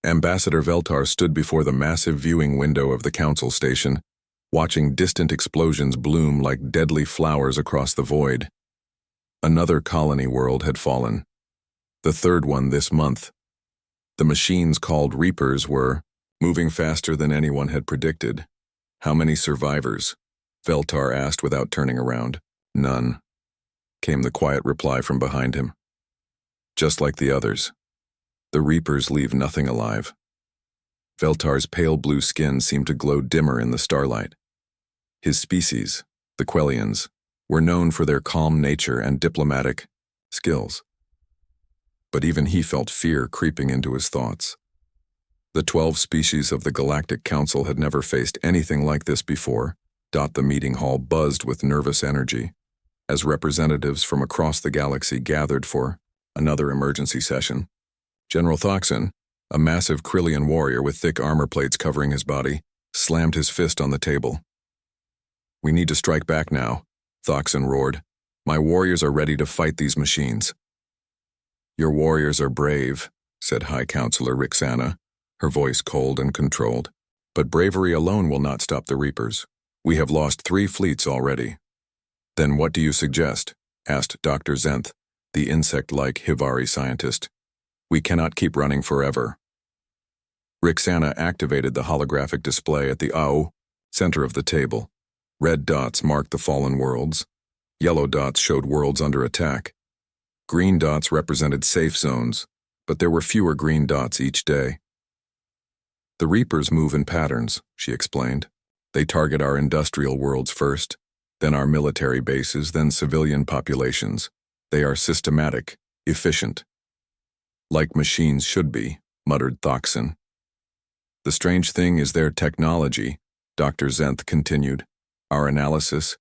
Ambassador Veltar stood before the massive viewing window of the council station, watching distant explosions bloom like deadly flowers across the void. Another colony world had fallen. The third one this month. The machines called Reapers were moving faster than anyone had predicted. How many survivors? Veltar asked without turning around. None, came the quiet reply from behind him. Just like the others. The Reapers leave nothing alive. Veltar's pale blue skin seemed to glow dimmer in the starlight. His species, the Quellians, were known for their calm nature and diplomatic skills. But even he felt fear creeping into his thoughts. The 12 species of the Galactic Council had never faced anything like this before. The meeting hall buzzed with nervous energy as representatives from across the galaxy gathered for another emergency session. General Thoxon, a massive Krillian warrior with thick armor plates covering his body, slammed his fist on the table. "We need to strike back now," Thoxon roared. "My warriors are ready to fight these machines." "Your warriors are brave," said High Counselor Rixana, her voice cold and controlled. "But bravery alone will not stop the Reapers. We have lost 3 fleets already." "Then what do you suggest?" asked Dr. Zenth, the insect-like HFY scientist. "We cannot keep running forever." Rixana activated the holographic display at the center of the table. Red dots marked the fallen worlds. Yellow dots showed worlds under attack. Green dots represented safe zones, but there were fewer green dots each day. "The Reapers move in patterns," she explained. "They target our industrial worlds first, then our military bases, then civilian populations. They are systematic, efficient." "Like machines should be," muttered Thoxon. "The strange thing is their technology," Dr. Zenth continued. "Our analysis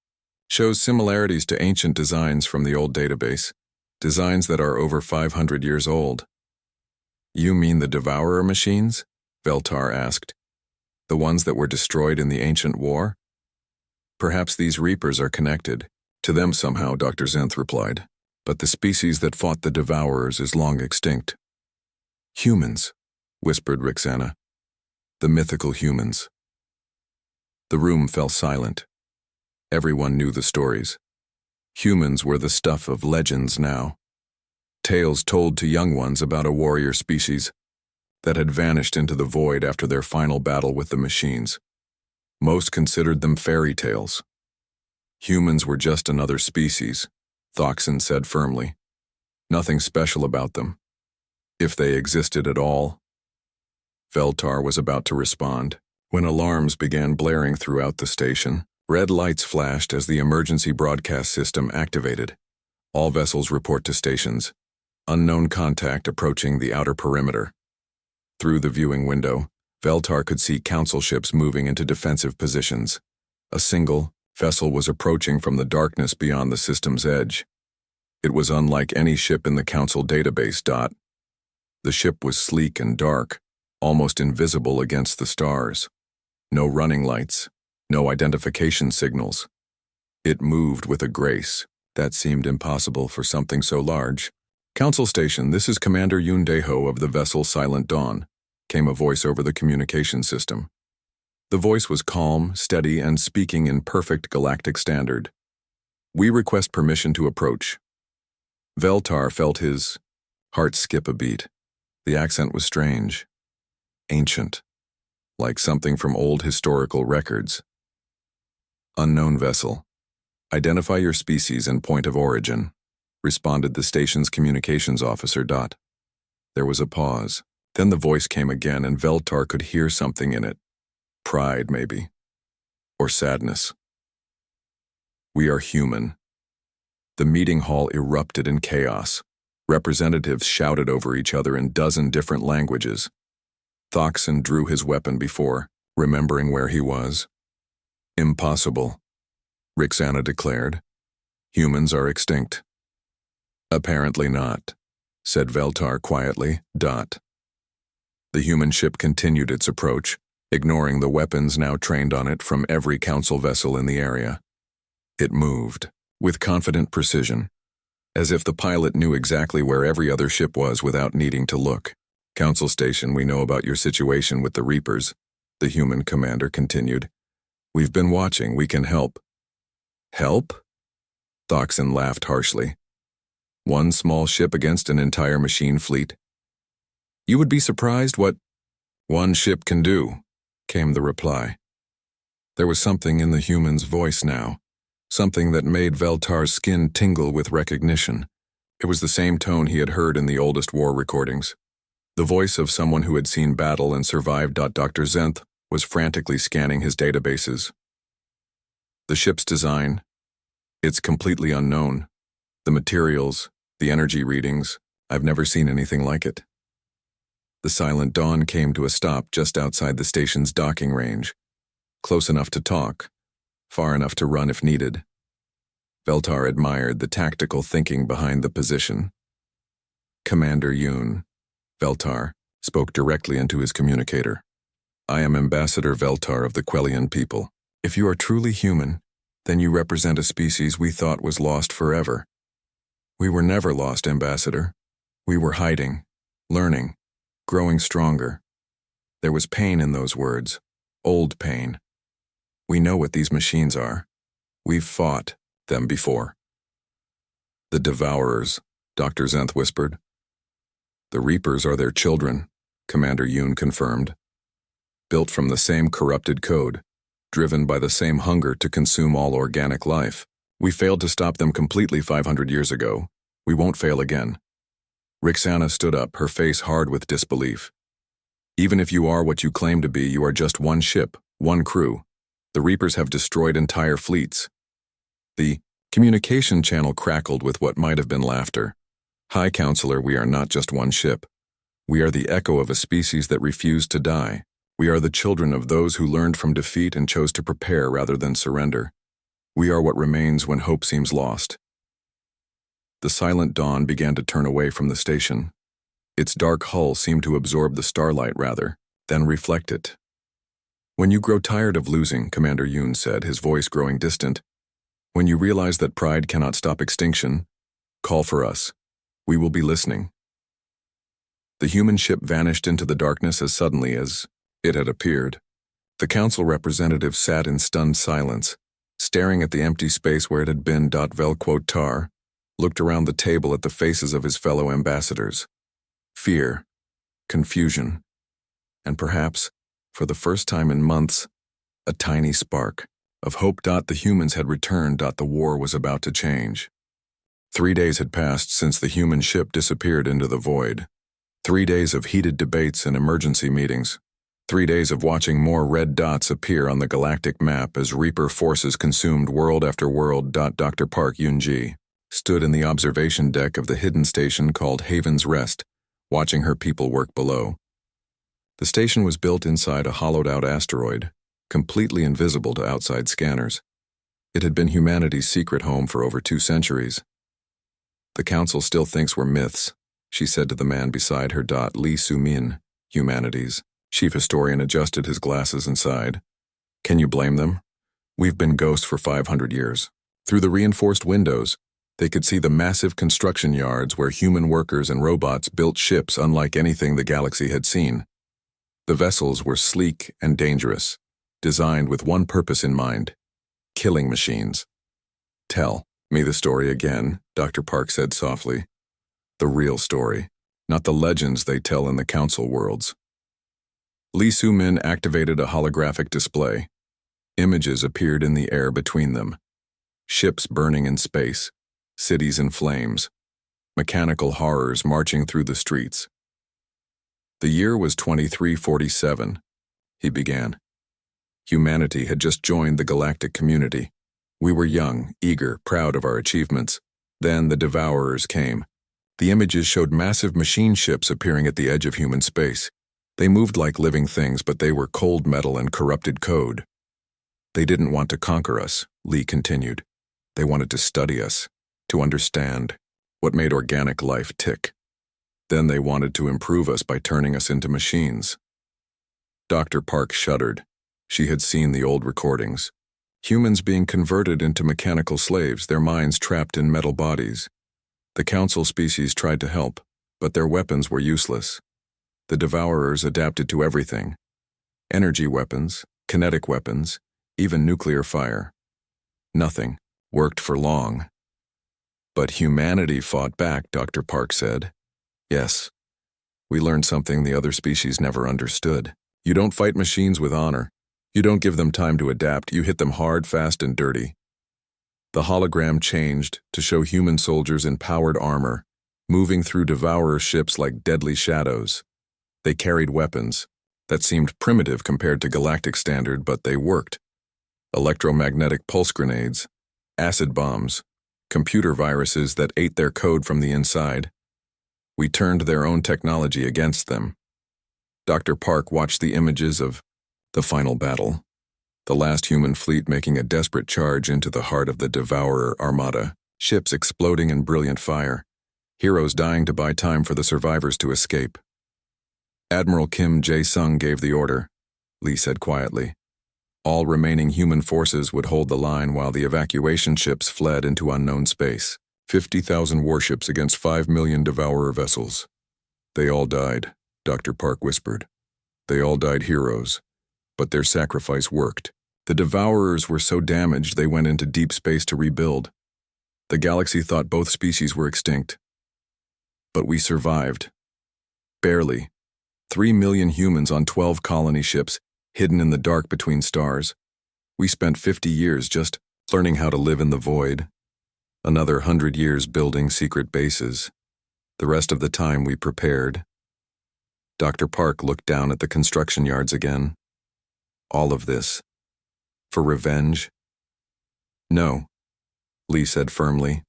shows similarities to ancient designs from the old database, designs that are over 500 years old." "You mean the Devourer machines?" Veltar asked. "The ones that were destroyed in the ancient war?" "Perhaps these Reapers are connected. To them somehow," Dr. Zenth replied. "But the species that fought the Devourers is long extinct." "Humans," whispered Rixana. "The mythical humans." The room fell silent. Everyone knew the stories. Humans were the stuff of legends now. Tales told to young ones about a warrior species that had vanished into the void after their final battle with the machines. Most considered them fairy tales. Humans were just another species, Thoxon said firmly. Nothing special about them. If they existed at all. Veltar was about to respond when alarms began blaring throughout the station. Red lights flashed as the emergency broadcast system activated. "All vessels report to stations. Unknown contact approaching the outer perimeter." Through the viewing window, Veltar could see council ships moving into defensive positions. A single vessel was approaching from the darkness beyond the system's edge. It was unlike any ship in the council database. The ship was sleek and dark, almost invisible against the stars. No running lights, no identification signals. It moved with a grace that seemed impossible for something so large. "Council Station, this is Commander Yundeho of the vessel Silent Dawn," came a voice over the communication system. The voice was calm, steady, and speaking in perfect galactic standard. "We request permission to approach." Veltar felt his heart skip a beat. The accent was strange, ancient, like something from old historical records. "Unknown vessel. Identify your species and point of origin," responded the station's communications officer. There was a pause. Then the voice came again, and Veltar could hear something in it. Pride, maybe. Or sadness. "We are human." The meeting hall erupted in chaos. Representatives shouted over each other in 12 different languages. Thoxon drew his weapon before, remembering where he was. "Impossible," Rixana declared. "Humans are extinct." "Apparently not," said Veltar quietly. The human ship continued its approach, ignoring the weapons now trained on it from every council vessel in the area. It moved, with confident precision, as if the pilot knew exactly where every other ship was without needing to look. Council Station, we know about your situation with the Reapers, the human commander continued. We've been watching, we can help. Help? Thoxon laughed harshly. One small ship against an entire machine fleet. You would be surprised what one ship can do, came the reply. There was something in the human's voice now, something that made Veltar's skin tingle with recognition. It was the same tone he had heard in the oldest war recordings. The voice of someone who had seen battle and survived. Dr. Zenth was frantically scanning his databases. The ship's design, it's completely unknown. The materials, the energy readings, I've never seen anything like it. The silent dawn came to a stop just outside the station's docking range, close enough to talk, far enough to run if needed. Veltar admired the tactical thinking behind the position. Commander Yoon, Veltar spoke directly into his communicator. I am Ambassador Veltar of the Quellian people. If you are truly human, then you represent a species we thought was lost forever. We were never lost, Ambassador. We were hiding, learning, growing stronger. There was pain in those words, old pain. We know what these machines are. We've fought them before. The Devourers, Dr. Zenth whispered. The Reapers are their children, Commander Yoon confirmed. Built from the same corrupted code, driven by the same hunger to consume all organic life. We failed to stop them completely 500 years ago. We won't fail again. Rixana stood up, her face hard with disbelief. Even if you are what you claim to be, you are just one ship, one crew. The Reapers have destroyed entire fleets. The communication channel crackled with what might have been laughter. High Counselor, we are not just one ship. We are the echo of a species that refused to die. We are the children of those who learned from defeat and chose to prepare rather than surrender. We are what remains when hope seems lost. The silent dawn began to turn away from the station. Its dark hull seemed to absorb the starlight rather, then reflect it. When you grow tired of losing, Commander Yoon said, his voice growing distant, when you realize that pride cannot stop extinction, call for us. We will be listening. The human ship vanished into the darkness as suddenly as it had appeared. The council representative sat in stunned silence, staring at the empty space where it had been. Veltar looked around the table at the faces of his fellow ambassadors. Fear, confusion, and perhaps, for the first time in months, a tiny spark of hope. The humans had returned. The war was about to change. 3 days had passed since the human ship disappeared into the void. 3 days of heated debates and emergency meetings. 3 days of watching more red dots appear on the galactic map as Reaper forces consumed world after world. Dr. Park Yoon-ji stood in the observation deck of the hidden station called Haven's Rest, watching her people work below. The station was built inside a hollowed-out asteroid, completely invisible to outside scanners. It had been humanity's secret home for over 2 centuries. The council still thinks we're myths, she said to the man beside her. Lee Su-min, Humanities' chief historian, adjusted his glasses and sighed. Can you blame them? We've been ghosts for 500 years. Through the reinforced windows, they could see the massive construction yards where human workers and robots built ships unlike anything the galaxy had seen. The vessels were sleek and dangerous, designed with one purpose in mind: killing machines. Tell me the story again, Dr. Park said softly. The real story, not the legends they tell in the council worlds. Lee Su-min activated a holographic display. Images appeared in the air between them. Ships burning in space, cities in flames, mechanical horrors marching through the streets. The year was 2347, he began. Humanity had just joined the galactic community. We were young, eager, proud of our achievements. Then the Devourers came. The images showed massive machine ships appearing at the edge of human space. They moved like living things, but they were cold metal and corrupted code. They didn't want to conquer us, Lee continued. They wanted to study us, to understand what made organic life tick. Then they wanted to improve us by turning us into machines. Dr. Park shuddered. She had seen the old recordings. Humans being converted into mechanical slaves, their minds trapped in metal bodies. The council species tried to help, but their weapons were useless. The Devourers adapted to everything. Energy weapons, kinetic weapons, even nuclear fire. Nothing worked for long. But humanity fought back, Dr. Park said. Yes, we learned something the other species never understood. You don't fight machines with honor. You don't give them time to adapt. You hit them hard, fast, and dirty. The hologram changed to show human soldiers in powered armor, moving through Devourer ships like deadly shadows. They carried weapons that seemed primitive compared to galactic standard, but they worked. Electromagnetic pulse grenades, acid bombs, computer viruses that ate their code from the inside. We turned their own technology against them. Dr. Park watched the images of the final battle, the last human fleet making a desperate charge into the heart of the Devourer armada, ships exploding in brilliant fire, heroes dying to buy time for the survivors to escape. Admiral Kim Jae-sung gave the order, Lee said quietly. All remaining human forces would hold the line while the evacuation ships fled into unknown space. 50,000 warships against 5 million Devourer vessels. They all died, Dr. Park whispered. They all died heroes, but their sacrifice worked. The Devourers were so damaged they went into deep space to rebuild. The galaxy thought both species were extinct. But we survived. Barely. 3 million humans on 12 colony ships, hidden in the dark between stars. We spent 50 years just learning how to live in the void. Another 100 years building secret bases. The rest of the time we prepared. Dr. Park looked down at the construction yards again. All of this. For revenge? No, Lee said firmly.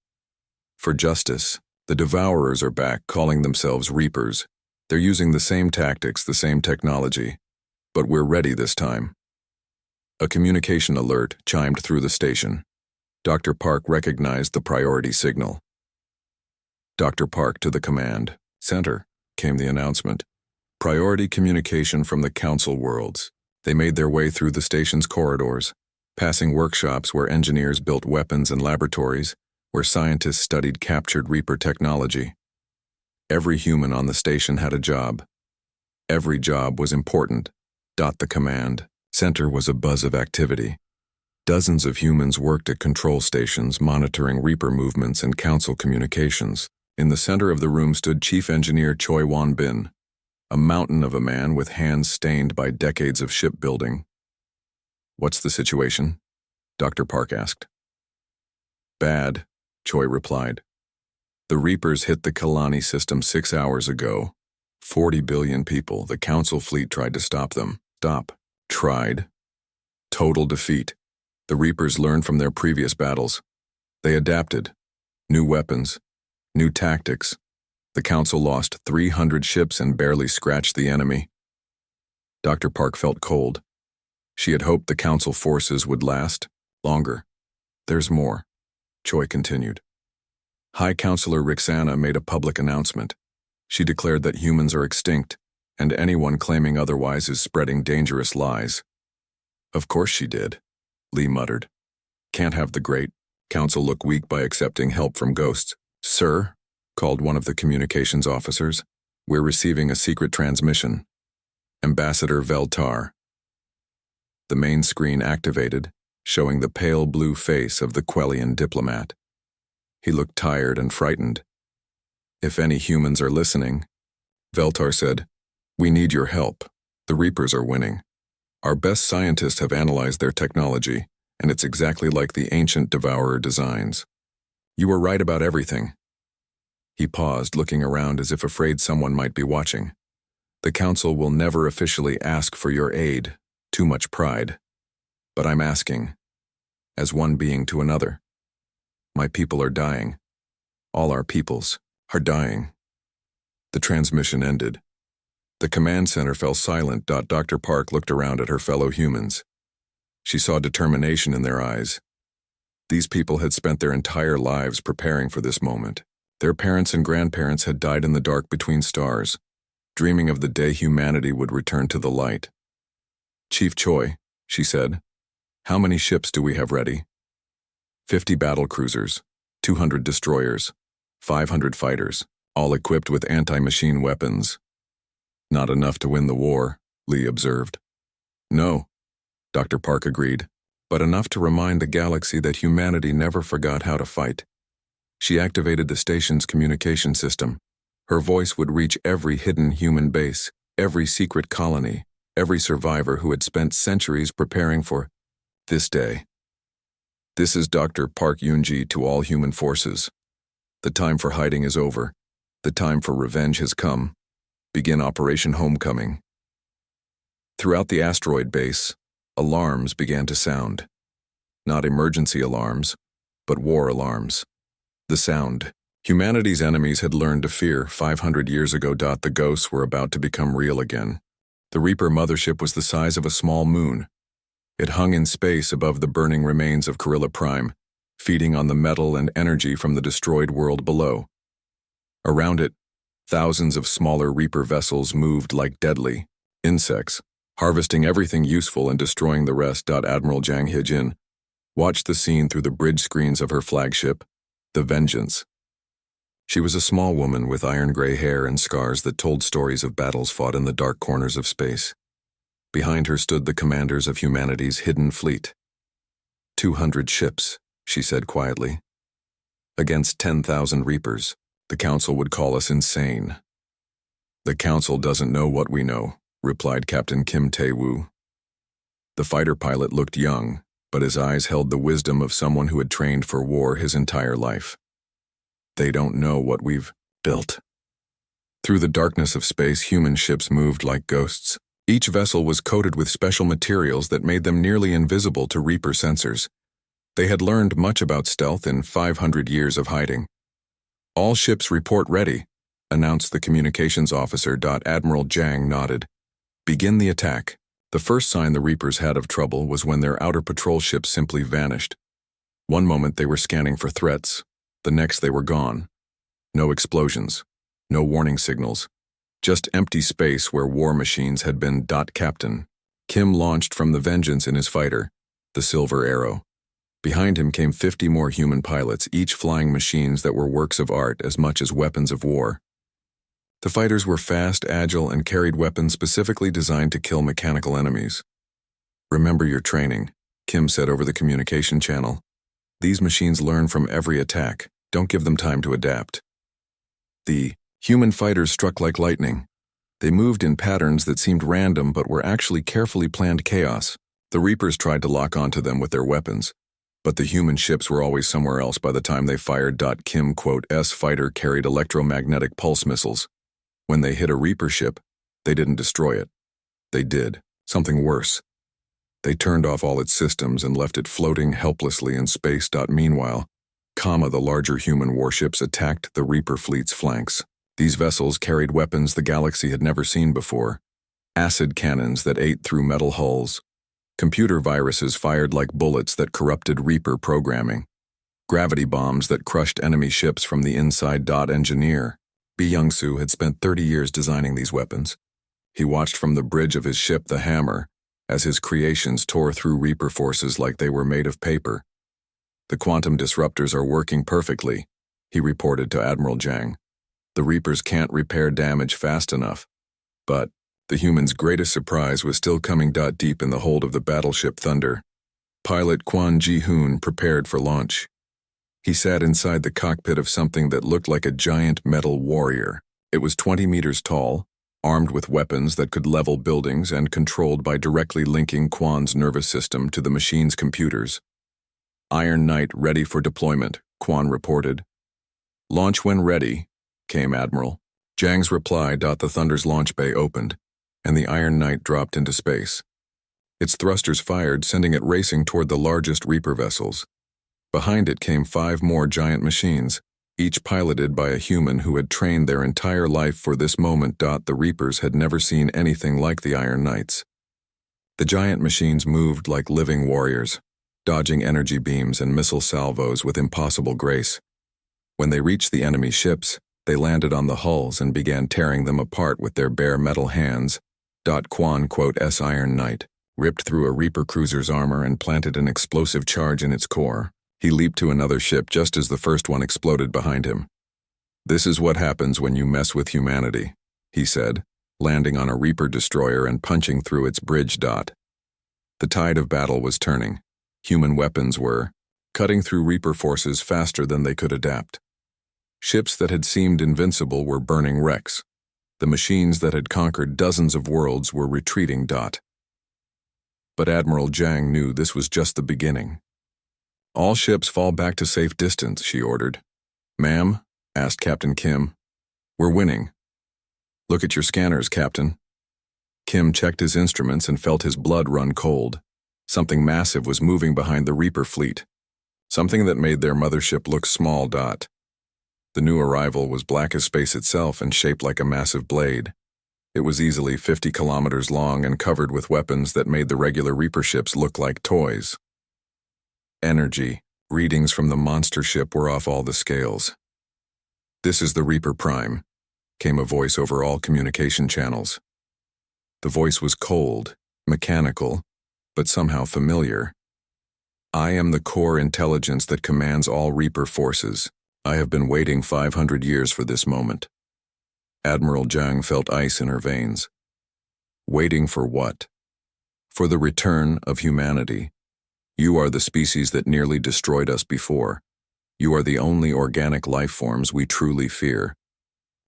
For justice. The Devourers are back, calling themselves Reapers. They're using the same tactics, the same technology. But we're ready this time. A communication alert chimed through the station. Dr. Park recognized the priority signal. Dr. Park to the command center, came the announcement. Priority communication from the Council worlds. They made their way through the station's corridors, passing workshops where engineers built weapons and laboratories, where scientists studied captured Reaper technology. Every human on the station had a job. Every job was important. The command center was a buzz of activity. Dozens of humans worked at control stations monitoring Reaper movements and Council communications. In the center of the room stood Chief Engineer Choi Won-bin, a mountain of a man with hands stained by decades of shipbuilding. What's the situation? Dr. Park asked. Bad, Choi replied. The Reapers hit the Kalani system 6 hours ago. 40 billion people. The Council fleet tried to stop them. Tried. Total defeat. The Reapers learned from their previous battles. They adapted. New weapons. New tactics. The Council lost 300 ships and barely scratched the enemy. Dr. Park felt cold. She had hoped the Council forces would last longer. There's more, Choi continued. High Counselor Rixana made a public announcement. She declared that humans are extinct, and anyone claiming otherwise is spreading dangerous lies. Of course she did, Lee muttered. Can't have the great Council look weak by accepting help from ghosts. Sir, called one of the communications officers, we're receiving a secret transmission. Ambassador Veltar. The main screen activated, showing the pale blue face of the Quellian diplomat. He looked tired and frightened. If any humans are listening, Veltar said, we need your help. The Reapers are winning. Our best scientists have analyzed their technology, and it's exactly like the ancient Devourer designs. You were right about everything. He paused, looking around as if afraid someone might be watching. The Council will never officially ask for your aid. Too much pride. But I'm asking, as one being to another. My people are dying. All our peoples are dying. The transmission ended. The command center fell silent. Dr. Park looked around at her fellow humans. She saw determination in their eyes. These people had spent their entire lives preparing for this moment. Their parents and grandparents had died in the dark between stars, dreaming of the day humanity would return to the light. Chief Choi, she said, how many ships do we have ready? 50 battle cruisers, 200 destroyers, 500 fighters, all equipped with anti-machine weapons. Not enough to win the war, Lee observed. No, Dr. Park agreed, but enough to remind the galaxy that humanity never forgot how to fight. She activated the station's communication system. Her voice would reach every hidden human base, every secret colony, every survivor who had spent centuries preparing for this day. This is Dr. Park Yoonji to all human forces. The time for hiding is over. The time for revenge has come. Begin Operation Homecoming. Throughout the asteroid base, alarms began to sound. Not emergency alarms, but war alarms. The sound humanity's enemies had learned to fear 500 years ago. The ghosts were about to become real again. The Reaper mothership was the size of a small moon. It hung in space above the burning remains of Corilla Prime, feeding on the metal and energy from the destroyed world below. Around it, thousands of smaller Reaper vessels moved like deadly insects, harvesting everything useful and destroying the rest. Admiral Jang Hee-jin watched the scene through the bridge screens of her flagship, the Vengeance. She was a small woman with iron-gray hair and scars that told stories of battles fought in the dark corners of space. Behind her stood the commanders of humanity's hidden fleet. 200 ships, she said quietly. Against 10,000 Reapers, the Council would call us insane. The Council doesn't know what we know, replied Captain Kim Tae-woo. The fighter pilot looked young, but his eyes held the wisdom of someone who had trained for war his entire life. They don't know what we've built. Through the darkness of space, human ships moved like ghosts. Each vessel was coated with special materials that made them nearly invisible to Reaper sensors. They had learned much about stealth in 500 years of hiding. All ships report ready, announced the communications officer. Admiral Jang nodded. Begin the attack. The first sign the Reapers had of trouble was when their outer patrol ships simply vanished. One moment they were scanning for threats, the next they were gone. No explosions, no warning signals, just empty space where war machines had been. Captain Kim launched from the Vengeance in his fighter, the Silver Arrow. Behind him came 50 more human pilots, each flying machines that were works of art as much as weapons of war. The fighters were fast, agile, and carried weapons specifically designed to kill mechanical enemies. Remember your training, Kim said over the communication channel. These machines learn from every attack. Don't give them time to adapt. The human fighters struck like lightning. They moved in patterns that seemed random but were actually carefully planned chaos. The Reapers tried to lock onto them with their weapons, but the human ships were always somewhere else by the time they fired. Kim S fighter carried electromagnetic pulse missiles. When they hit a Reaper ship, they didn't destroy it. They did something worse. They turned off all its systems and left it floating helplessly in space. Meanwhile, the larger human warships attacked the Reaper fleet's flanks. These vessels carried weapons the galaxy had never seen before. Acid cannons that ate through metal hulls. Computer viruses fired like bullets that corrupted Reaper programming. Gravity bombs that crushed enemy ships from the inside. Engineer B. Young-soo had spent 30 years designing these weapons. He watched from the bridge of his ship, the Hammer, as his creations tore through Reaper forces like they were made of paper. The quantum disruptors are working perfectly, he reported to Admiral Jang. The Reapers can't repair damage fast enough. But the humans' greatest surprise was still coming. Deep in the hold of the battleship Thunder, pilot Kwon Ji-hoon prepared for launch. He sat inside the cockpit of something that looked like a giant metal warrior. It was 20 meters tall, armed with weapons that could level buildings and controlled by directly linking Kwon's nervous system to the machine's computers. Iron Knight ready for deployment, Kwon reported. Launch when ready, came Admiral Jang's reply. The Thunder's launch bay opened, and the Iron Knight dropped into space. Its thrusters fired, sending it racing toward the largest Reaper vessels. Behind it came 5 more giant machines, each piloted by a human who had trained their entire life for this moment. The Reapers had never seen anything like the Iron Knights. The giant machines moved like living warriors, dodging energy beams and missile salvos with impossible grace. When they reached the enemy ships, they landed on the hulls and began tearing them apart with their bare metal hands. Kwon S Iron Knight ripped through a Reaper cruiser's armor and planted an explosive charge in its core. He leaped to another ship just as the first one exploded behind him. This is what happens when you mess with humanity, he said, landing on a Reaper destroyer and punching through its bridge. The tide of battle was turning. Human weapons were cutting through Reaper forces faster than they could adapt. Ships that had seemed invincible were burning wrecks. The machines that had conquered dozens of worlds were retreating. But Admiral Zhang knew this was just the beginning. "All ships fall back to safe distance," she ordered. "Ma'am?" asked Captain Kim. "We're winning." "Look at your scanners, Captain." Kim checked his instruments and felt his blood run cold. Something massive was moving behind the Reaper fleet. Something that made their mothership look small. The new arrival was black as space itself and shaped like a massive blade. It was easily 50 kilometers long and covered with weapons that made the regular Reaper ships look like toys. Energy. Readings from the monster ship were off all the scales. "This is the Reaper Prime," came a voice over all communication channels. The voice was cold, mechanical, but somehow familiar. "I am the core intelligence that commands all Reaper forces. I have been waiting 500 years for this moment." Admiral Zhang felt ice in her veins. Waiting for what? For the return of humanity. You are the species that nearly destroyed us before. You are the only organic life forms we truly fear.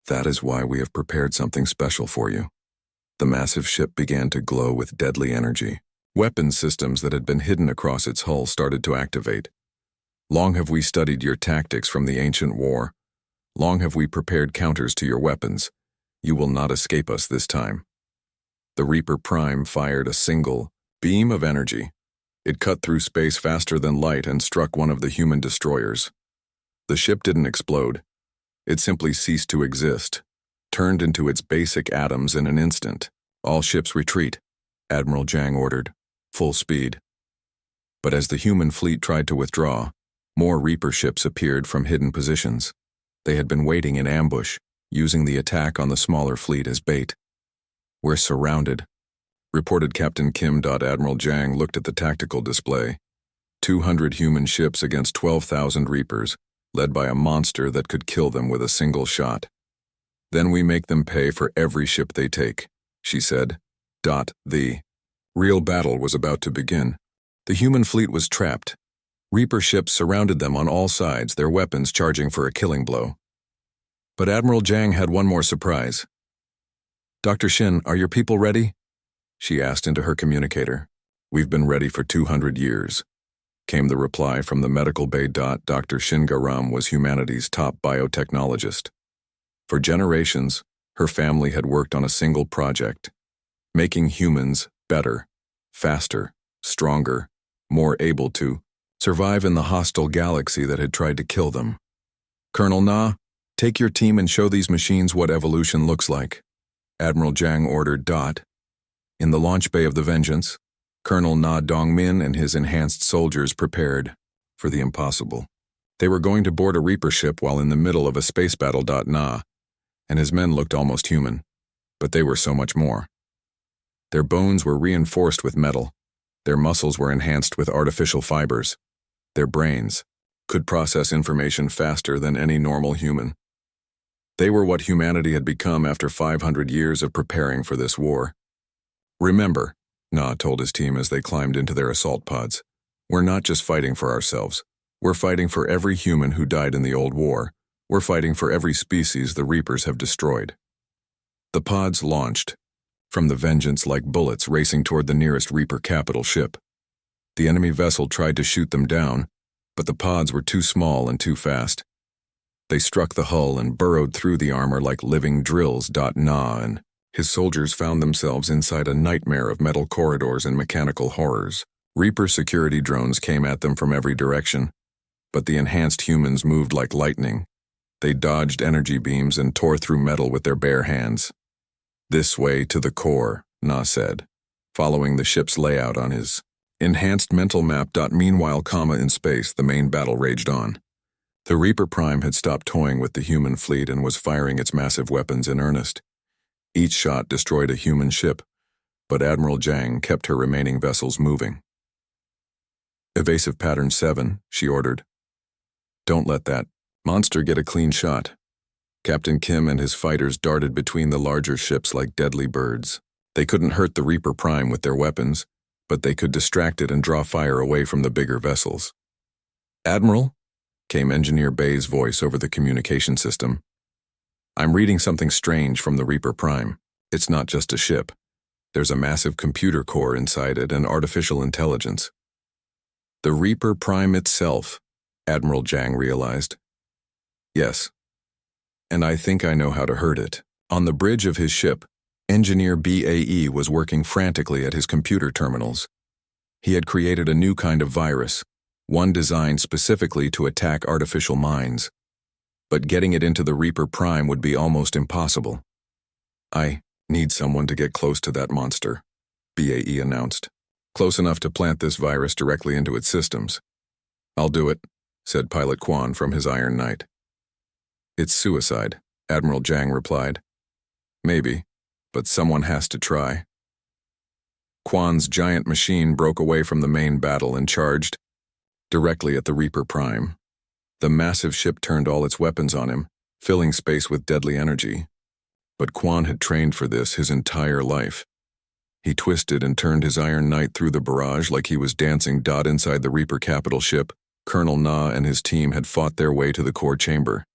That is why we have prepared something special for you. The massive ship began to glow with deadly energy. Weapon systems that had been hidden across its hull started to activate. "Long have we studied your tactics from the ancient war. Long have we prepared counters to your weapons. You will not escape us this time." The Reaper Prime fired a single beam of energy. It cut through space faster than light and struck one of the human destroyers. The ship didn't explode. It simply ceased to exist, turned into its basic atoms in an instant. "All ships retreat," Admiral Zhang ordered. "Full speed." But as the human fleet tried to withdraw, more Reaper ships appeared from hidden positions. They had been waiting in ambush, using the attack on the smaller fleet as bait. "We're surrounded," reported Captain Kim. Admiral Zhang looked at the tactical display. 200 human ships against 12,000 Reapers, led by a monster that could kill them with a single shot. "Then we make them pay for every ship they take," she said. The real battle was about to begin. The human fleet was trapped. Reaper ships surrounded them on all sides, their weapons charging for a killing blow. But Admiral Zhang had one more surprise. "Dr. Shin, are your people ready?" she asked into her communicator. "We've been ready for 200 years, came the reply from the medical bay. Dr. Shingaram was humanity's top biotechnologist. For generations, her family had worked on a single project, making humans better, faster, stronger, more able to survive in the hostile galaxy that had tried to kill them. "Colonel Na, take your team and show these machines what evolution looks like," Admiral Zhang ordered. In the launch bay of the Vengeance, Colonel Na Dongmin and his enhanced soldiers prepared for the impossible. They were going to board a Reaper ship while in the middle of a space battle. Na and his men looked almost human, but they were so much more. Their bones were reinforced with metal. Their muscles were enhanced with artificial fibers. Their brains could process information faster than any normal human. They were what humanity had become after 500 years of preparing for this war. "Remember," Na told his team as they climbed into their assault pods, "we're not just fighting for ourselves. We're fighting for every human who died in the old war. We're fighting for every species the Reapers have destroyed." The pods launched from the Vengeance like bullets racing toward the nearest Reaper capital ship. The enemy vessel tried to shoot them down, but the pods were too small and too fast. They struck the hull and burrowed through the armor like living drills. Na and his soldiers found themselves inside a nightmare of metal corridors and mechanical horrors. Reaper security drones came at them from every direction, but the enhanced humans moved like lightning. They dodged energy beams and tore through metal with their bare hands. "This way to the core," Na said, following the ship's layout on his enhanced mental map. Meanwhile, in space, the main battle raged on. The Reaper Prime had stopped toying with the human fleet and was firing its massive weapons in earnest. Each shot destroyed a human ship, but Admiral Zhang kept her remaining vessels moving. "Evasive pattern 7, she ordered. "Don't let that monster get a clean shot." Captain Kim and his fighters darted between the larger ships like deadly birds. They couldn't hurt the Reaper Prime with their weapons, but they could distract it and draw fire away from the bigger vessels. "Admiral?" came Engineer Bay's voice over the communication system. "I'm reading something strange from the Reaper Prime. It's not just a ship. There's a massive computer core inside it and artificial intelligence." The Reaper Prime itself, Admiral Jang realized. "Yes. And I think I know how to hurt it." On the bridge of his ship, Engineer BAE was working frantically at his computer terminals. He had created a new kind of virus, one designed specifically to attack artificial minds. But getting it into the Reaper Prime would be almost impossible. "I need someone to get close to that monster," BAE announced. "Close enough to plant this virus directly into its systems." "I'll do it," said Pilot Quan from his Iron Knight. "It's suicide," Admiral Jang replied. "Maybe, but someone has to try." Quan's giant machine broke away from the main battle and charged directly at the Reaper Prime. The massive ship turned all its weapons on him, filling space with deadly energy. But Quan had trained for this his entire life. He twisted and turned his Iron Knight through the barrage like he was dancing. Inside the Reaper capital ship, Colonel Na and his team had fought their way to the core chamber.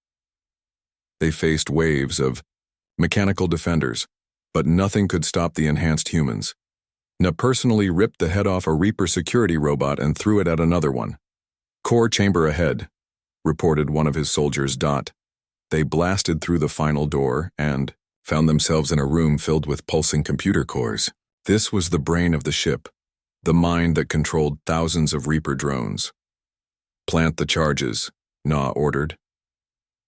They faced waves of mechanical defenders, but nothing could stop the enhanced humans. Na personally ripped the head off a Reaper security robot and threw it at another one. "Core chamber ahead," reported one of his soldiers. They blasted through the final door and found themselves in a room filled with pulsing computer cores. This was the brain of the ship, the mind that controlled thousands of Reaper drones. "Plant the charges," Na ordered.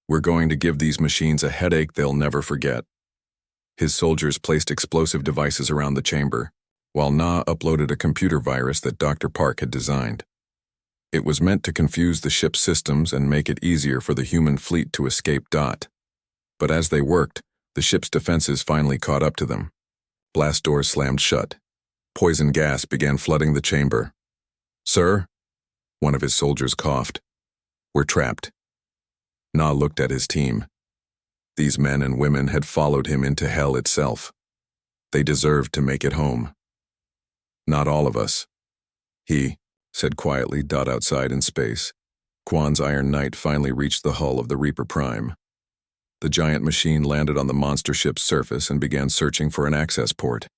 "We're going to give these machines a headache they'll never forget." His soldiers placed explosive devices around the chamber, while Na uploaded a computer virus that Dr. Park had designed. It was meant to confuse the ship's systems and make it easier for the human fleet to escape. But as they worked, the ship's defenses finally caught up to them. Blast doors slammed shut. Poison gas began flooding the chamber. "Sir?" one of his soldiers coughed. "We're trapped." Na looked at his team. These men and women had followed him into hell itself. They deserved to make it home. "Not all of us," he said quietly. Outside in space, Quan's Iron Knight finally reached the hull of the Reaper Prime. The giant machine landed on the monster ship's surface and began searching for an access port.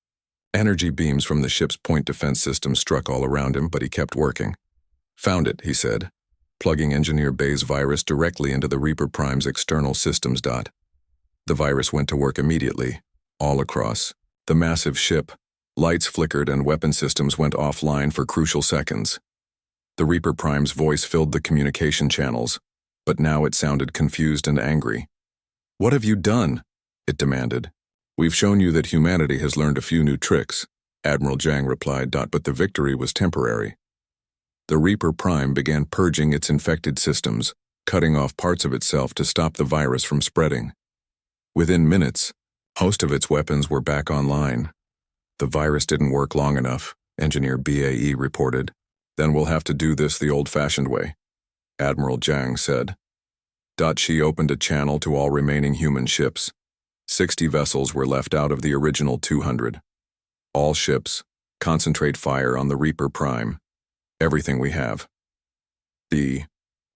Energy beams from the ship's point defense system struck all around him, but he kept working. "Found it," he said, plugging Engineer Bay's virus directly into the Reaper Prime's external systems. The virus went to work immediately, all across the massive ship. Lights flickered and weapon systems went offline for crucial seconds. The Reaper Prime's voice filled the communication channels, but now it sounded confused and angry. "What have you done?" it demanded. "We've shown you that humanity has learned a few new tricks," Admiral Jang replied. "But the victory was temporary." The Reaper Prime began purging its infected systems, cutting off parts of itself to stop the virus from spreading. Within minutes, most of its weapons were back online. "The virus didn't work long enough," Engineer BAE reported. "Then we'll have to do this the old-fashioned way," Admiral Jang said. She opened a channel to all remaining human ships. 60 vessels were left out of the original 200. "All ships, concentrate fire on the Reaper Prime. Everything we have." The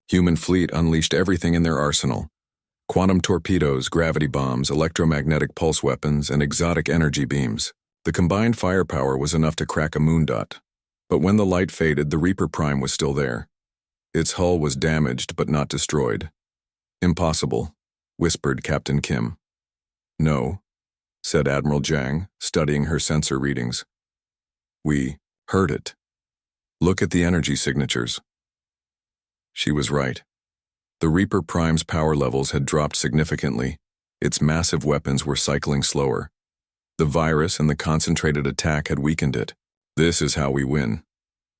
human fleet unleashed everything in their arsenal: quantum torpedoes, gravity bombs, electromagnetic pulse weapons, and exotic energy beams. The combined firepower was enough to crack a moon. But when the light faded, the Reaper Prime was still there. Its hull was damaged but not destroyed. "Impossible," whispered Captain Kim. "No," said Admiral Jang, studying her sensor readings. "We heard it. Look at the energy signatures." She was right. The Reaper Prime's power levels had dropped significantly. Its massive weapons were cycling slower. The virus and the concentrated attack had weakened it. "This is how we win,"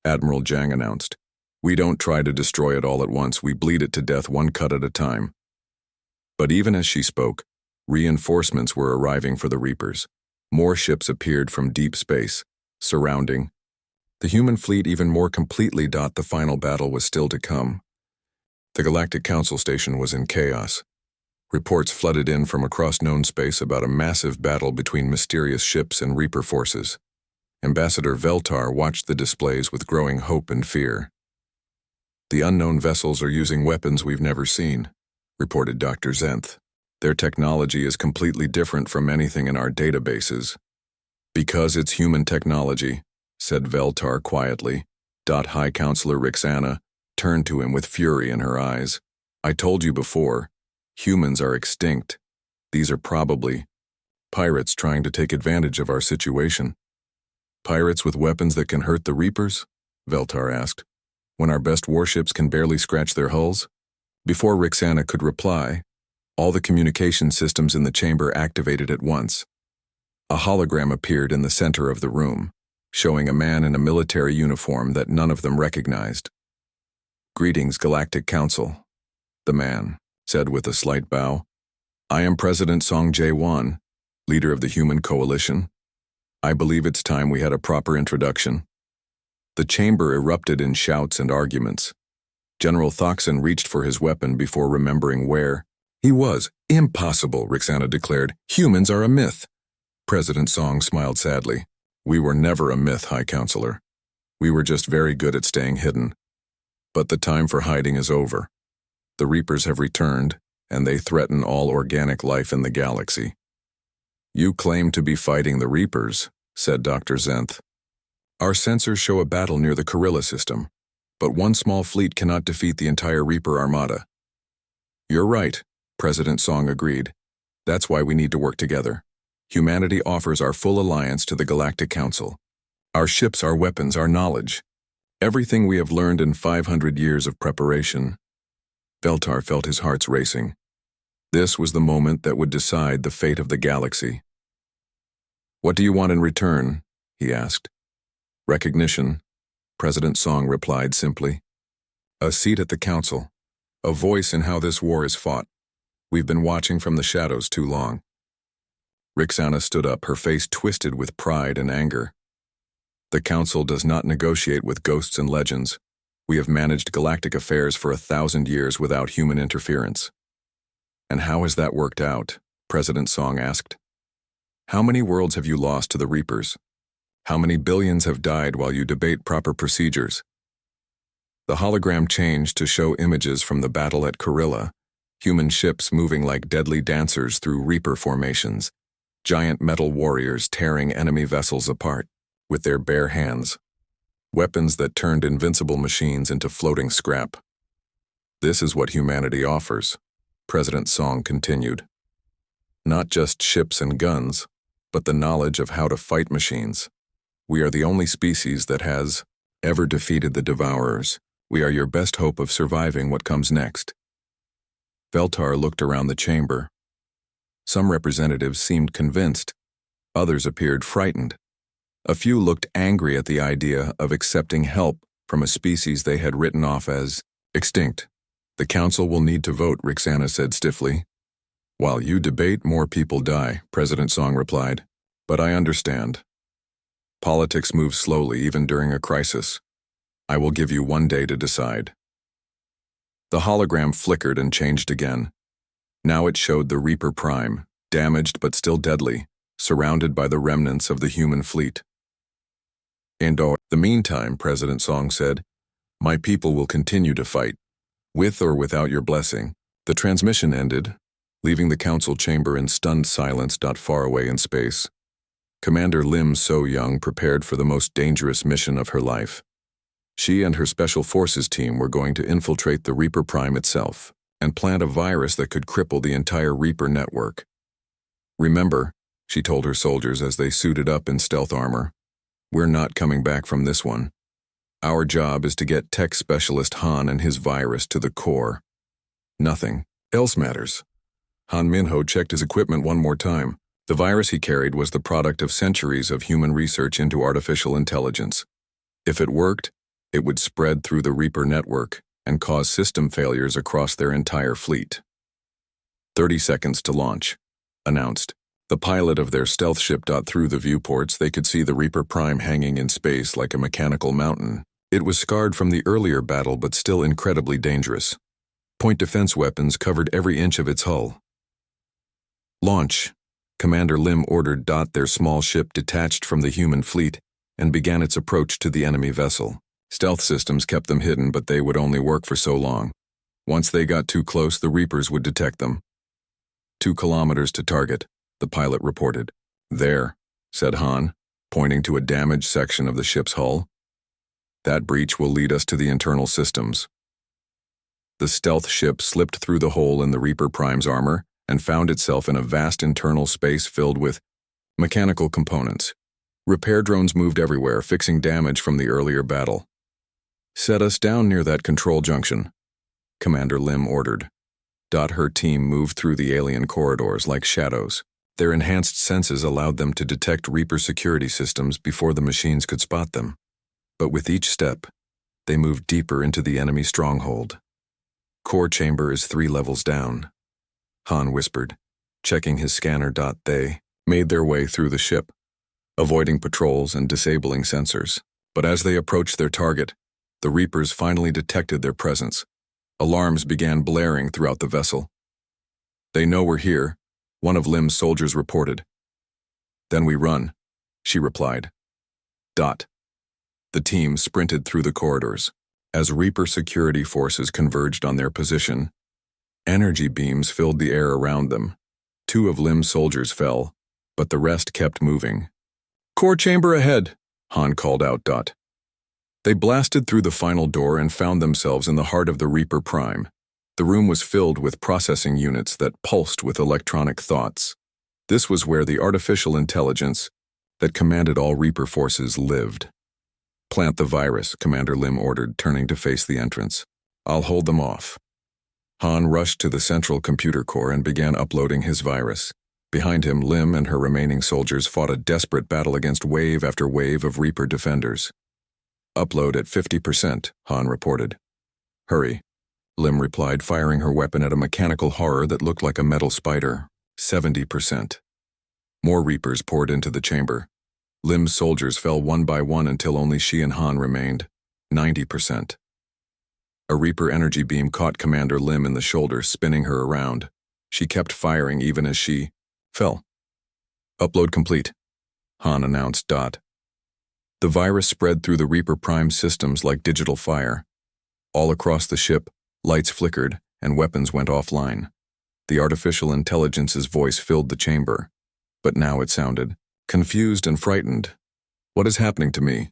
Admiral Jang announced. "We don't try to destroy it all at once, we bleed it to death one cut at a time." But even as she spoke, reinforcements were arriving for the Reapers. More ships appeared from deep space, surrounding the human fleet even more completely. The final battle was still to come. The Galactic Council Station was in chaos. Reports flooded in from across known space about a massive battle between mysterious ships and Reaper forces. Ambassador Veltar watched the displays with growing hope and fear. "The unknown vessels are using weapons we've never seen," reported Dr. Zenth. "Their technology is completely different from anything in our databases." "Because it's human technology," said Veltar quietly. High Counselor Rixana turned to him with fury in her eyes. "I told you before, humans are extinct. These are probably pirates trying to take advantage of our situation." "Pirates with weapons that can hurt the Reapers?" Veltar asked. "When our best warships can barely scratch their hulls?" Before Rixana could reply, all the communication systems in the chamber activated at once. A hologram appeared in the center of the room, showing a man in a military uniform that none of them recognized. "Greetings, Galactic Council," the man said with a slight bow. "I am President Song Jae-won, leader of the Human Coalition. I believe it's time we had a proper introduction." The chamber erupted in shouts and arguments. General Thoxon reached for his weapon before remembering where he was. "Impossible," Rixana declared. "Humans are a myth." President Song smiled sadly. "We were never a myth, High Counselor. We were just very good at staying hidden. But the time for hiding is over. The Reapers have returned, and they threaten all organic life in the galaxy." "You claim to be fighting the Reapers," said Dr. Zenth. "Our sensors show a battle near the Corilla system, but one small fleet cannot defeat the entire Reaper armada." "You're right," President Song agreed. "That's why we need to work together. Humanity offers our full alliance to the Galactic Council. Our ships, our weapons, our knowledge. Everything we have learned in 500 years of preparation." Veltar felt his heart racing. This was the moment that would decide the fate of the galaxy. "What do you want in return?" he asked. "Recognition," President Song replied simply. "A seat at the council. A voice in how this war is fought. We've been watching from the shadows too long." Rixana stood up, her face twisted with pride and anger. "The council does not negotiate with ghosts and legends. We have managed galactic affairs for 1,000 years without human interference." "And how has that worked out?" President Song asked. "How many worlds have you lost to the Reapers? How many billions have died while you debate proper procedures?" The hologram changed to show images from the battle at Corilla, human ships moving like deadly dancers through Reaper formations, giant metal warriors tearing enemy vessels apart with their bare hands, weapons that turned invincible machines into floating scrap. "This is what humanity offers," President Song continued. "Not just ships and guns, but the knowledge of how to fight machines. We are the only species that has ever defeated the Devourers. We are your best hope of surviving what comes next." Veltar looked around the chamber. Some representatives seemed convinced. Others appeared frightened. A few looked angry at the idea of accepting help from a species they had written off as extinct. "The council will need to vote," Rixana said stiffly. "While you debate, more people die," President Song replied. "But I understand. Politics moves slowly even during a crisis. I will give you 1 day to decide." The hologram flickered and changed again. Now it showed the Reaper Prime, damaged but still deadly, surrounded by the remnants of the human fleet. "In the meantime," President Song said, "my people will continue to fight, with or without your blessing." The transmission ended, leaving the council chamber in stunned silence far away in space. Commander Lim So-young prepared for the most dangerous mission of her life. She and her Special Forces team were going to infiltrate the Reaper Prime itself and plant a virus that could cripple the entire Reaper network. "Remember," she told her soldiers as they suited up in stealth armor, "we're not coming back from this one. Our job is to get tech specialist Han and his virus to the core. Nothing else matters." Han Minho checked his equipment one more time. The virus he carried was the product of centuries of human research into artificial intelligence. If it worked, it would spread through the Reaper network and cause system failures across their entire fleet. 30 seconds to launch, announced. The pilot of their stealth ship. Through the viewports, they could see the Reaper Prime hanging in space like a mechanical mountain. It was scarred from the earlier battle but still incredibly dangerous. Point defense weapons covered every inch of its hull, Launch. Commander Lim ordered. Their small ship detached from the human fleet and began its approach to the enemy vessel. Stealth systems kept them hidden, but they would only work for so long. Once they got too close, the Reapers would detect them. 2 kilometers to target, the pilot reported. There, said Han, pointing to a damaged section of the ship's hull. That breach will lead us to the internal systems. The stealth ship slipped through the hole in the Reaper Prime's armor and found itself in a vast internal space filled with mechanical components. Repair drones moved everywhere, fixing damage from the earlier battle. Set us down near that control junction, Commander Lim ordered. Her team moved through the alien corridors like shadows. Their enhanced senses allowed them to detect Reaper security systems before the machines could spot them. But with each step, they moved deeper into the enemy stronghold. Core chamber is 3 levels down, Han whispered, checking his scanner. They made their way through the ship, avoiding patrols and disabling sensors. But as they approached their target, the Reapers finally detected their presence. Alarms began blaring throughout the vessel. They know we're here, one of Lim's soldiers reported. Then we run, she replied. The team sprinted through the corridors. As Reaper security forces converged on their position, energy beams filled the air around them. 2 of Lim's soldiers fell, but the rest kept moving. Core chamber ahead, Han called out. They blasted through the final door and found themselves in the heart of the Reaper Prime. The room was filled with processing units that pulsed with electronic thoughts. This was where the artificial intelligence that commanded all Reaper forces lived. Plant the virus, Commander Lim ordered, turning to face the entrance. I'll hold them off. Han rushed to the central computer core and began uploading his virus. Behind him, Lim and her remaining soldiers fought a desperate battle against wave after wave of Reaper defenders. Upload at 50%, Han reported. Hurry, Lim replied, firing her weapon at a mechanical horror that looked like a metal spider. 70%. More Reapers poured into the chamber. Lim's soldiers fell one by one until only she and Han remained. 90%. A Reaper energy beam caught Commander Lim in the shoulder, spinning her around. She kept firing even as she fell. Upload complete, Han announced. The virus spread through the Reaper Prime systems like digital fire. All across the ship, lights flickered and weapons went offline. The artificial intelligence's voice filled the chamber, but now it sounded confused and frightened. What is happening to me?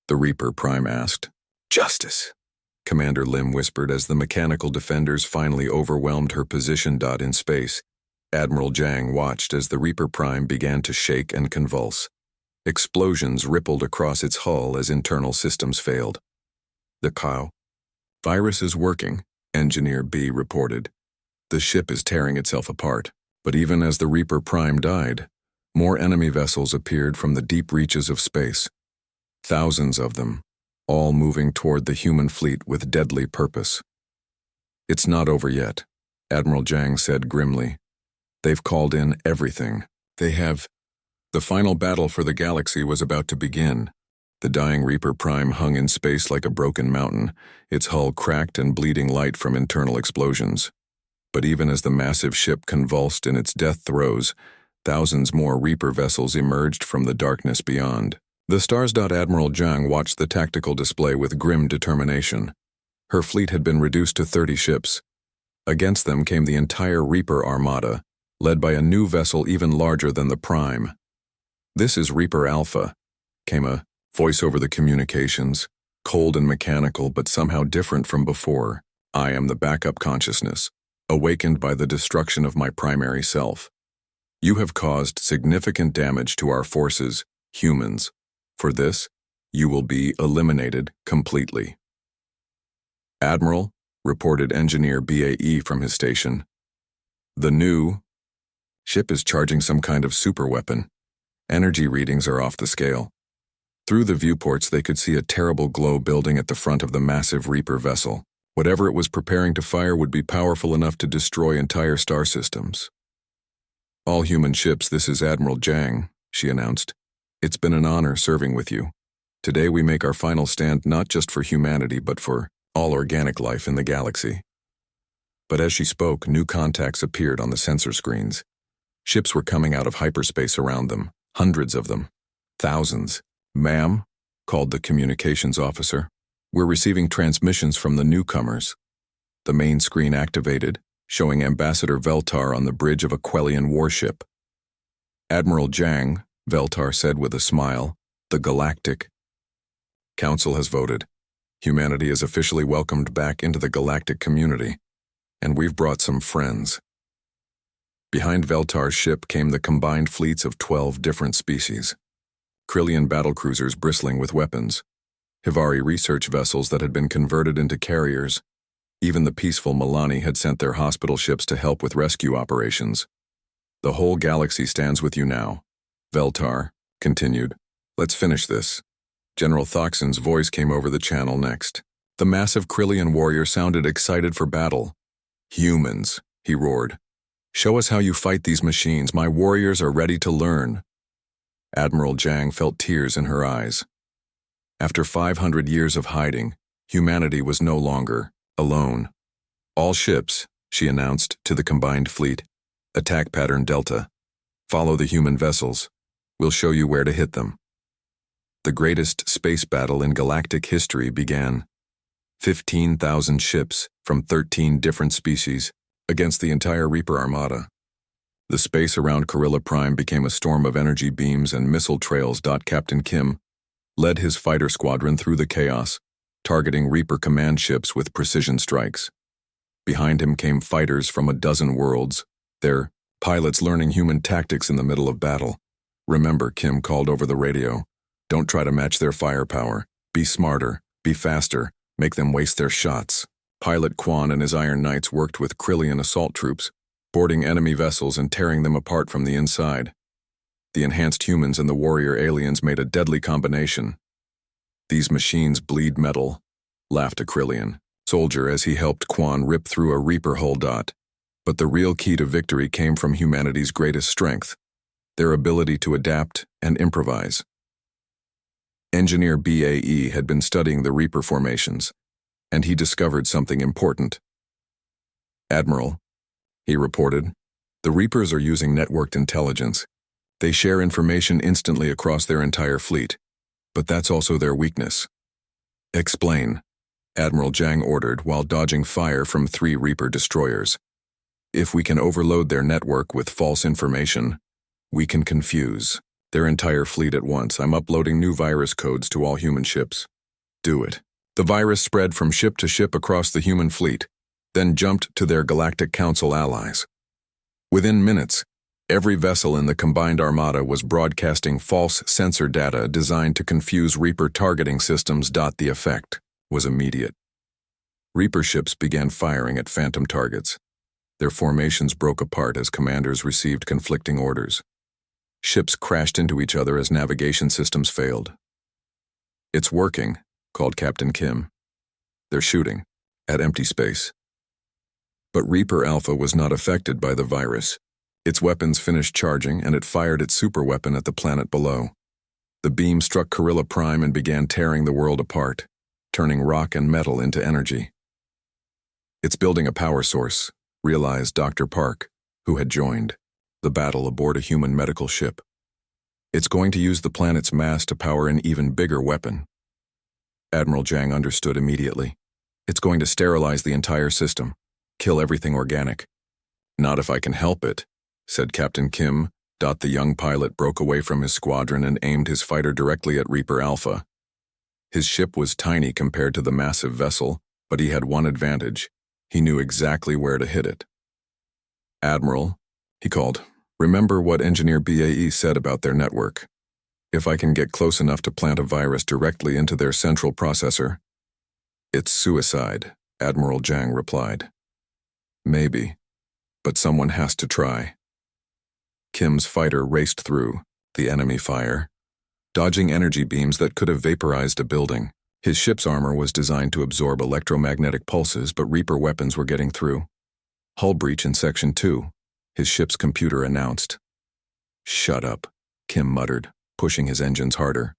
The Reaper Prime asked. Justice, Commander Lim whispered as the mechanical defenders finally overwhelmed her position. In space, Admiral Zhang watched as the Reaper Prime began to shake and convulse. Explosions rippled across its hull as internal systems failed. The virus is working, Engineer B reported. The ship is tearing itself apart. But even as the Reaper Prime died, more enemy vessels appeared from the deep reaches of space. Thousands of them, all moving toward the human fleet with deadly purpose. It's not over yet, Admiral Zhang said grimly. They've called in everything. The final battle for the galaxy was about to begin. The dying Reaper Prime hung in space like a broken mountain, its hull cracked and bleeding light from internal explosions. But even as the massive ship convulsed in its death throes, thousands more Reaper vessels emerged from the darkness beyond. The stars. Admiral Zhang watched the tactical display with grim determination. Her fleet had been reduced to 30 ships. Against them came the entire Reaper armada, led by a new vessel even larger than the Prime. This is Reaper Alpha, came a voice over the communications, cold and mechanical but somehow different from before. I am the backup consciousness, awakened by the destruction of my primary self. You have caused significant damage to our forces, humans. For this, you will be eliminated completely. Admiral, reported Engineer BAE from his station. The new ship is charging some kind of superweapon. Energy readings are off the scale. Through the viewports, they could see a terrible glow building at the front of the massive Reaper vessel. Whatever it was preparing to fire would be powerful enough to destroy entire star systems. All human ships, this is Admiral Zhang, she announced. It's been an honor serving with you. Today we make our final stand not just for humanity but for all organic life in the galaxy. But as she spoke, new contacts appeared on the sensor screens. Ships were coming out of hyperspace around them, hundreds of them, thousands. "Ma'am," called the communications officer, "we're receiving transmissions from the newcomers." The main screen activated, showing Ambassador Veltar on the bridge of a Quellian warship. "Admiral Jang," Veltar said with a smile, "the Galactic Council has voted. Humanity is officially welcomed back into the galactic community, and we've brought some friends." Behind Veltar's ship came the combined fleets of 12 different species. Krillian battlecruisers bristling with weapons, Hivari research vessels that had been converted into carriers. Even the peaceful Milani had sent their hospital ships to help with rescue operations. "The whole galaxy stands with you now," Veltar continued. "Let's finish this." General Thoxon's voice came over the channel next. The massive Krillian warrior sounded excited for battle. "Humans," he roared. "Show us how you fight these machines. My warriors are ready to learn." Admiral Jang felt tears in her eyes. After 500 years of hiding, humanity was no longer alone. "All ships," she announced to the combined fleet, "attack pattern Delta. Follow the human vessels. We'll show you where to hit them." The greatest space battle in galactic history began. 15,000 ships from 13 different species against the entire Reaper Armada. The space around Corilla Prime became a storm of energy beams and missile trails. Captain Kim led his fighter squadron through the chaos, targeting Reaper command ships with precision strikes. Behind him came fighters from a dozen worlds, their pilots learning human tactics in the middle of battle. "Remember," Kim called over the radio, "don't try to match their firepower. Be smarter, be faster, make them waste their shots." Pilot Quan and his Iron Knights worked with Krillian assault troops, boarding enemy vessels and tearing them apart from the inside. The enhanced humans and the warrior aliens made a deadly combination. "These machines bleed metal," laughed a Krillian soldier as he helped Quan rip through a Reaper hull. But the real key to victory came from humanity's greatest strength, their ability to adapt and improvise. Engineer BAE had been studying the Reaper formations, and he discovered something important. "Admiral," he reported, "the Reapers are using networked intelligence. They share information instantly across their entire fleet, but that's also their weakness." "Explain," Admiral Jang ordered while dodging fire from 3 Reaper destroyers. "If we can overload their network with false information, we can confuse their entire fleet at once. I'm uploading new virus codes to all human ships." "Do it." The virus spread from ship to ship across the human fleet, then jumped to their Galactic Council allies. Within minutes, every vessel in the combined armada was broadcasting false sensor data designed to confuse Reaper targeting systems. The effect was immediate. Reaper ships began firing at phantom targets. Their formations broke apart as commanders received conflicting orders. Ships crashed into each other as navigation systems failed. "It's working," called Captain Kim. "They're shooting at empty space." But Reaper Alpha was not affected by the virus. Its weapons finished charging, and it fired its superweapon at the planet below. The beam struck Corilla Prime and began tearing the world apart, turning rock and metal into energy. "It's building a power source," realized Dr. Park, who had joined the battle aboard a human medical ship. "It's going to use the planet's mass to power an even bigger weapon." Admiral Jang understood immediately. "It's going to sterilize the entire system, kill everything organic." "Not if I can help it," said Captain Kim. The young pilot broke away from his squadron and aimed his fighter directly at Reaper Alpha. His ship was tiny compared to the massive vessel, but he had one advantage. He knew exactly where to hit it. "Admiral," he called, "remember what Engineer BAE said about their network. If I can get close enough to plant a virus directly into their central processor." "It's suicide," Admiral Jang replied. "Maybe, but someone has to try." Kim's fighter raced through the enemy fire, dodging energy beams that could have vaporized a building. His ship's armor was designed to absorb electromagnetic pulses, but Reaper weapons were getting through. "Hull breach in Section 2, his ship's computer announced. "Shut up," Kim muttered, pushing his engines harder.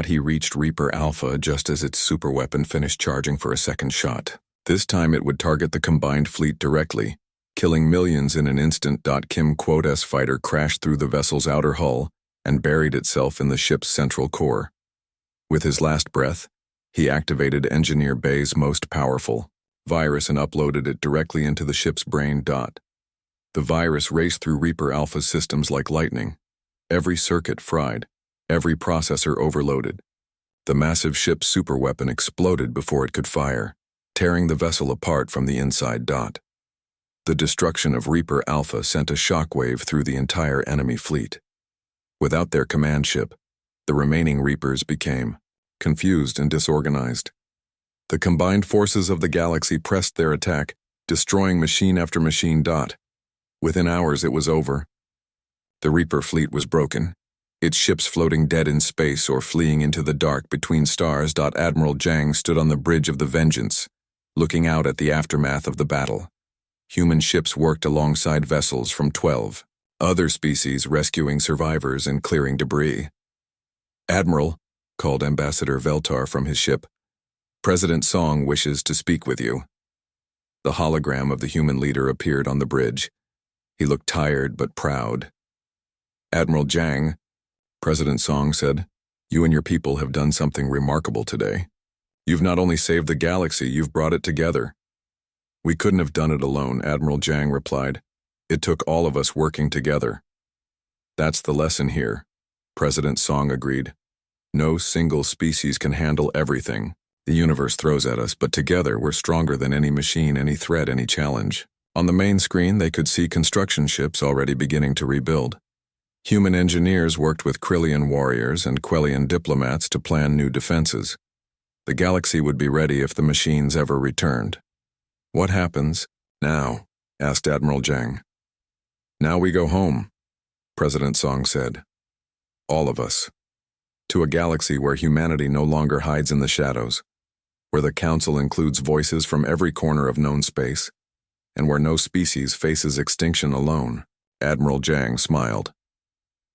He reached Reaper Alpha just as its superweapon finished charging for a second shot. This time it would target the combined fleet directly, killing millions in an instant. Kim Quotes fighter crashed through the vessel's outer hull and buried itself in the ship's central core. With his last breath, he activated Engineer Bay's most powerful virus and uploaded it directly into the ship's brain. The virus raced through Reaper Alpha's systems like lightning. Every circuit fried, every processor overloaded. The massive ship's superweapon exploded before it could fire, tearing the vessel apart from the inside. The destruction of Reaper Alpha sent a shockwave through the entire enemy fleet. Without their command ship, the remaining Reapers became confused and disorganized. The combined forces of the galaxy pressed their attack, destroying machine after machine. Within hours it was over. The Reaper fleet was broken, its ships floating dead in space or fleeing into the dark between stars. Admiral Zhang stood on the bridge of the Vengeance, looking out at the aftermath of the battle. Human ships worked alongside vessels from 12 other species, rescuing survivors and clearing debris. "Admiral," called Ambassador Veltar from his ship, "President Song wishes to speak with you." The hologram of the human leader appeared on the bridge. He looked tired but proud. "Admiral Zhang," President Song said, "you and your people have done something remarkable today. You've not only saved the galaxy, you've brought it together." "We couldn't have done it alone," Admiral Zhang replied. "It took all of us working together." "That's the lesson here," President Song agreed. "No single species can handle everything the universe throws at us, but together we're stronger than any machine, any threat, any challenge." On the main screen, they could see construction ships already beginning to rebuild. Human engineers worked with Krillian warriors and Quellian diplomats to plan new defenses. The galaxy would be ready if the machines ever returned. "What happens now?" asked Admiral Zhang. "Now we go home," President Song said. "All of us. To a galaxy where humanity no longer hides in the shadows, where the Council includes voices from every corner of known space, and where no species faces extinction alone." Admiral Zhang smiled.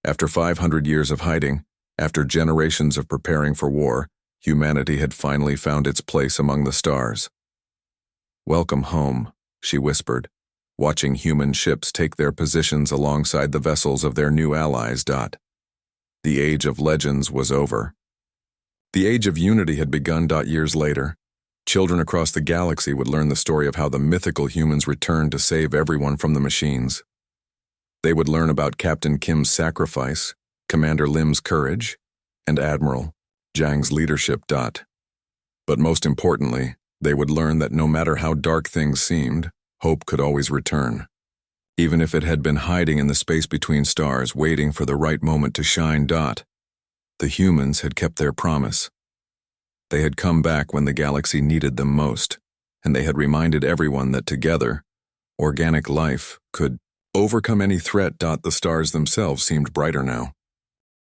After 500 years of hiding, after generations of preparing for war, humanity had finally found its place among the stars. "Welcome home," she whispered, watching human ships take their positions alongside the vessels of their new allies. The age of legends was over. The age of unity had begun. Years later, children across the galaxy would learn the story of how the mythical humans returned to save everyone from the machines. They would learn about Captain Kim's sacrifice, Commander Lim's courage, and Admiral Zhang's leadership. But most importantly, they would learn that no matter how dark things seemed, hope could always return. Even if it had been hiding in the space between stars, waiting for the right moment to shine. The humans had kept their promise. They had come back when the galaxy needed them most, and they had reminded everyone that together, organic life could overcome any threat. The stars themselves seemed brighter now.